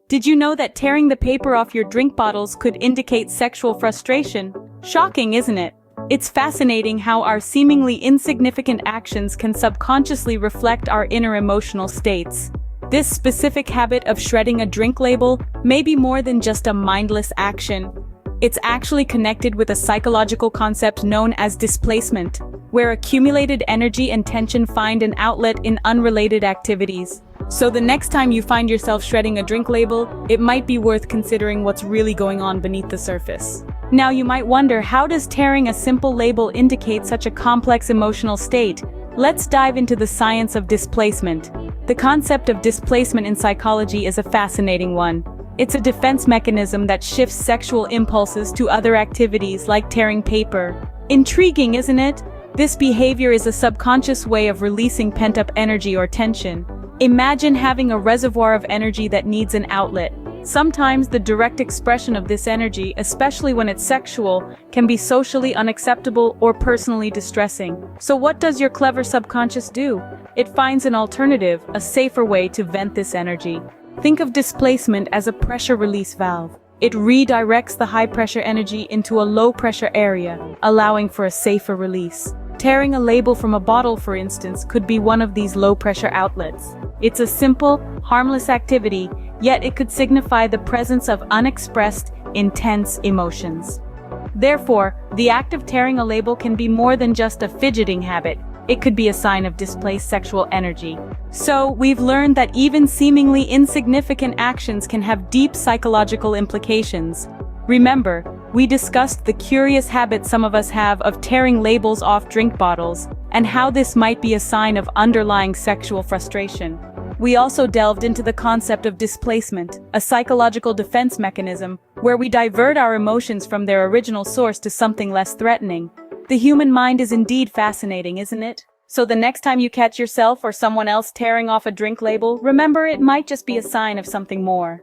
Did you know that tearing the paper off your drink bottles could indicate sexual frustration? Shocking, isn't it? It's fascinating how our seemingly insignificant actions can subconsciously reflect our inner emotional states. This specific habit of shredding a drink label may be more than just a mindless action. It's actually connected with a psychological concept known as displacement, where accumulated energy and tension find an outlet in unrelated activities. So the next time you find yourself shredding a drink label, it might be worth considering what's really going on beneath the surface. Now you might wonder, how does tearing a simple label indicate such a complex emotional state? Let's dive into the science of displacement. The concept of displacement in psychology is a fascinating one. It's a defense mechanism that shifts sexual impulses to other activities like tearing paper. Intriguing, isn't it? This behavior is a subconscious way of releasing pent-up energy or tension. Imagine having a reservoir of energy that needs an outlet. Sometimes the direct expression of this energy, especially when it's sexual, can be socially unacceptable or personally distressing. So what does your clever subconscious do? It finds an alternative, a safer way to vent this energy. Think of displacement as a pressure release valve. It redirects the high-pressure energy into a low-pressure area, allowing for a safer release. Tearing a label from a bottle, for instance, could be one of these low-pressure outlets. It's a simple, harmless activity, yet it could signify the presence of unexpressed, intense emotions. Therefore, the act of tearing a label can be more than just a fidgeting habit. It could be a sign of displaced sexual energy. So, we've learned that even seemingly insignificant actions can have deep psychological implications. Remember, we discussed the curious habit some of us have of tearing labels off drink bottles, and how this might be a sign of underlying sexual frustration. We also delved into the concept of displacement, a psychological defense mechanism, where we divert our emotions from their original source to something less threatening. The human mind is indeed fascinating, isn't it? So the next time you catch yourself or someone else tearing off a drink label, remember, it might just be a sign of something more.